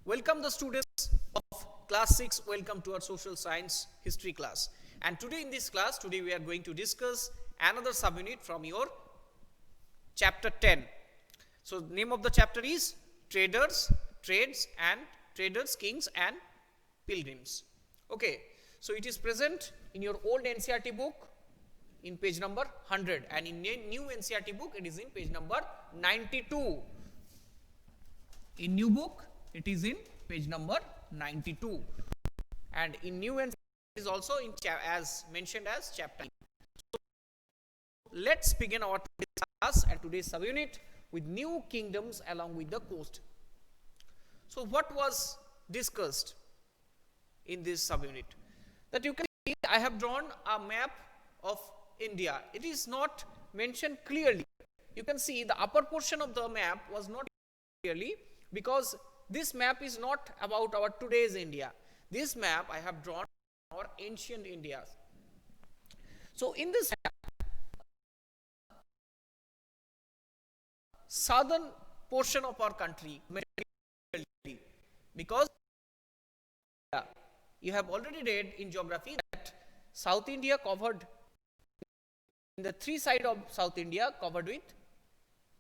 Welcome the students of class 6, welcome to our social science history class. And today in this class, today we are going to discuss another subunit from your chapter 10. So name of the chapter is Traders, Trades and Traders, Kings and Pilgrims. Okay, so it is present in your old NCERT book in page number 100 and in new NCERT book it is in page number 92. In new book it is in page number 92 and in new NCERT it is also in as mentioned as chapter. So let's begin our today's class and today's subunit with new kingdoms along with the coast. So what was discussed in this subunit? That you can see I have drawn a map of India. It is not mentioned clearly. You can see the upper portion of the map was not clearly because this map is not about our today's India. This map I have drawn our ancient India. So in this map, southern portion of our country, because you have already read in geography that South India covered, in the three sides of South India covered with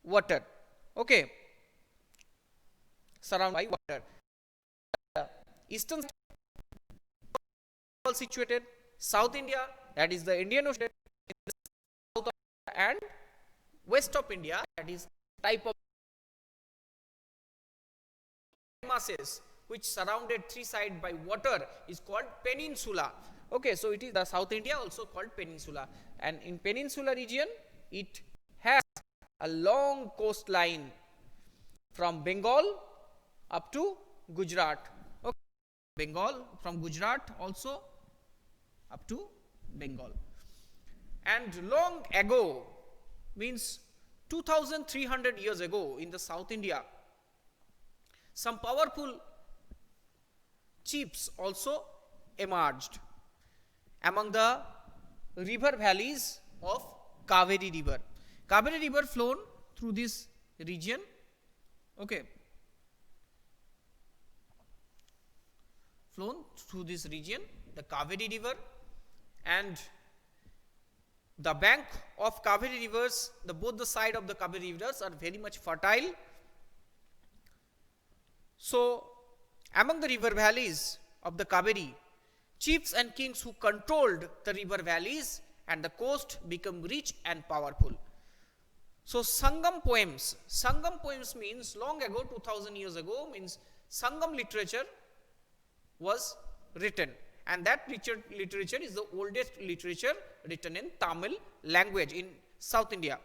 water. Okay, surrounded by water. Eastern situated, South India, that is the Indian Ocean, in the south of India, and west of India, that is type of masses which surrounded three sides by water is called peninsula. Okay, so it is the South India also called peninsula, and in peninsula region it has a long coastline from Bengal up to Gujarat. Okay, Bengal from Gujarat also up to Bengal. And long ago means 2300 years ago in the South India, some powerful chiefs also emerged among the river valleys of Kaveri river. Kaveri river flown through this region. Okay, flown through this region, the Kaveri river, and the bank of Kaveri rivers, both the side of the Kaveri rivers are very much fertile. So among the river valleys of the Kaveri, chiefs and kings who controlled the river valleys and the coast become rich and powerful. So Sangam poems means long ago, 2000 years ago, means Sangam literature was written, and that literature is the oldest literature written in Tamil language in South India.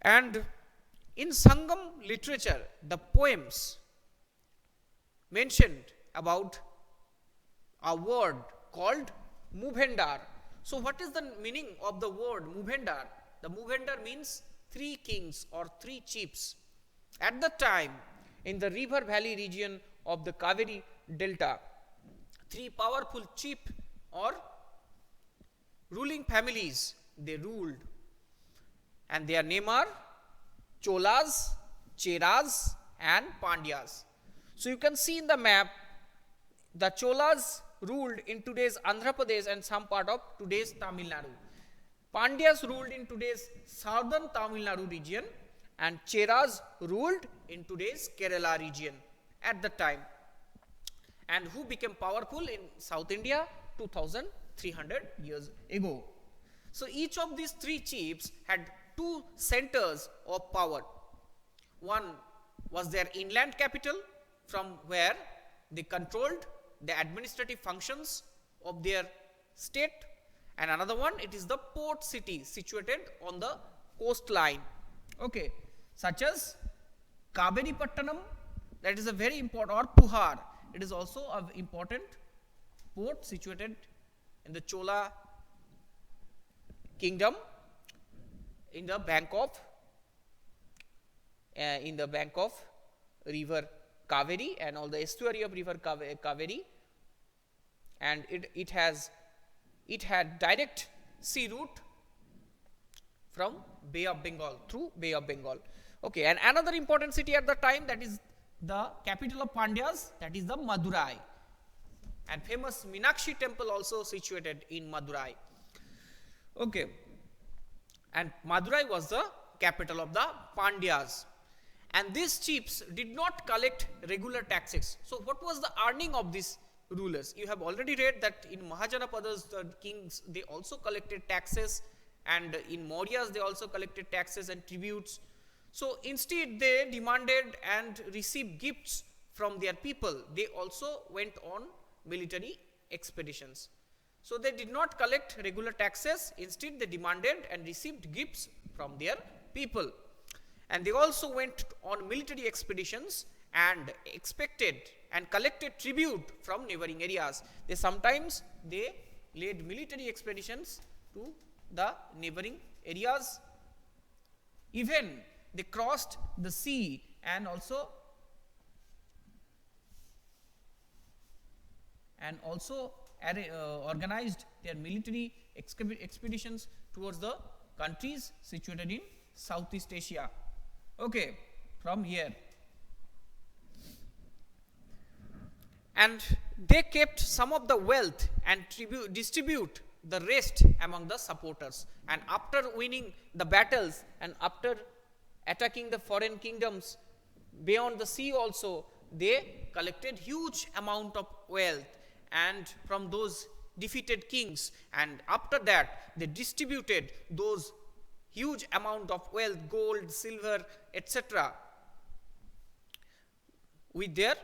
And in Sangam literature, the poems mentioned about a word called Mubhendar. So what is the meaning of the word Mubhendar? The Mubhendar means three kings or three chiefs. At the time, in the river valley region of the Kaveri delta, three powerful chief or ruling families, they ruled, and their name are Cholas, Cheras and Pandyas. So you can see in the map, the Cholas ruled in today's Andhra Pradesh and some part of today's Tamil Nadu. Pandyas ruled in today's southern Tamil Nadu region, and Cheras ruled in today's Kerala region at the time, and who became powerful in South India 2300 years ago. So each of these three chiefs had two centers of power. One was their inland capital, from where they controlled the administrative functions of their state, and another one, it is the port city situated on the coastline, okay, such as Kaveripattanam, that is a very important, or Puhar, it is also an important port situated in the Chola kingdom in the bank of river Kaveri and all the estuary of river Kaveri, and it had direct sea route from Bay of Bengal, through Bay of Bengal. Okay, and another important city at the time, that is the capital of Pandyas, that is the Madurai, and famous Meenakshi temple also situated in Madurai. Okay, and Madurai was the capital of the Pandyas, and these chiefs did not collect regular taxes. So what was the earning of these rulers? You have already read that in Mahajanapadas, the kings, they also collected taxes, and in Mauryas they also collected taxes and tributes. So instead they demanded and received gifts from their people. They also went on military expeditions. So they did not collect regular taxes, instead they demanded and received gifts from their people. And they also went on military expeditions and expected and collected tribute from neighboring areas. Sometimes they led military expeditions to the neighboring areas. Even they crossed the sea and also organized their military expeditions towards the countries situated in Southeast Asia. Okay, from here. And they kept some of the wealth and distribute the rest among the supporters. And after winning the battles and after attacking the foreign kingdoms beyond the sea also, they collected huge amount of wealth and from those defeated kings, and after that they distributed those huge amount of wealth, gold, silver, etc. with their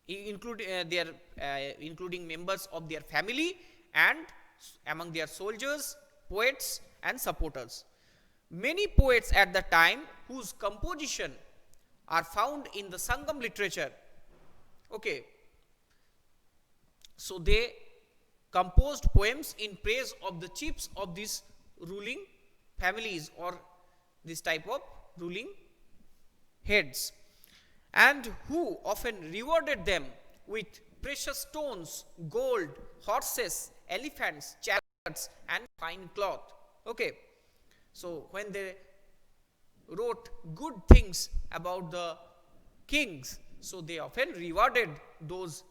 including members of their family and among their soldiers, poets and supporters. Many poets at the time whose composition are found in the Sangam literature. Okay, so they composed poems in praise of the chiefs of these ruling families or this type of ruling heads, and who often rewarded them with precious stones, gold, horses, elephants, chariots and fine cloth. Okay, so when they wrote good things about the kings, so they often rewarded those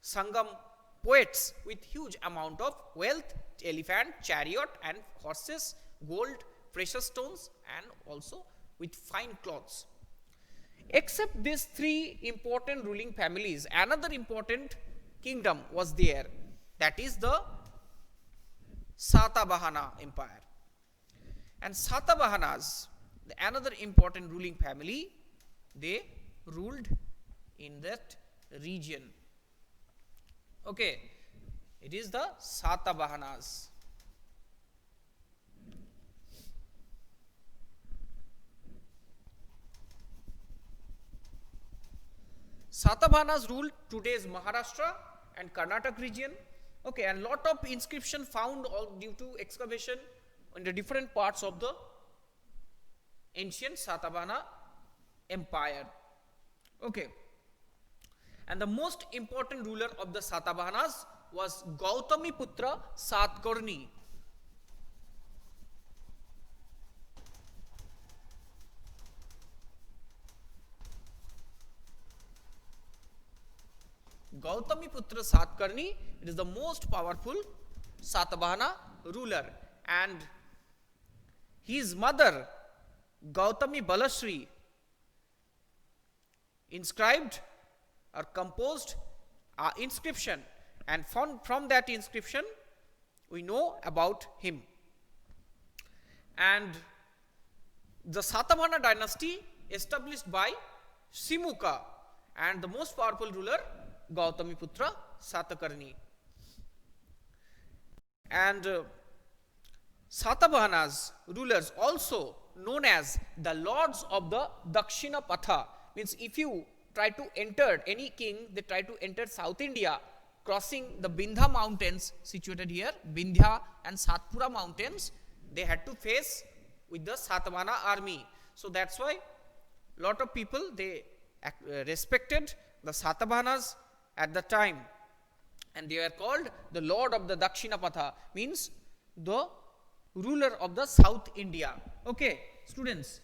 Sangam poets with huge amount of wealth, elephant, chariot and horses, gold, precious stones and also with fine cloths. Except these three important ruling families, another important kingdom was there, that is the Satavahana Empire. And Satavahanas, another important ruling family, they ruled in that region. Okay, it is the Satavahanas. Satavahanas ruled today's Maharashtra and Karnataka region. Okay, and lot of inscription found all due to excavation in the different parts of the ancient Satavahana empire. Okay, and the most important ruler of the Satavahanas was Gautamiputra Satkarni. Gautamiputra Satkarni, it is the most powerful Satavahana ruler, and his mother Gautami Balashri inscribed or composed an inscription, and from that inscription we know about him. And the Satavahana dynasty established by Simuka, and the most powerful ruler Gautamiputra Satakarni. And Satavahanas rulers also known as the lords of the Dakshina Patha, means if you try to enter, any king, they try to enter South India crossing the Vindhya mountains situated here, Vindhya and Satpura mountains, they had to face with the Satavahana army. So that's why lot of people, they respected the Satavahanas at the time, and they were called the lord of the Dakshina Patha, means the ruler of the South India. Okay, students,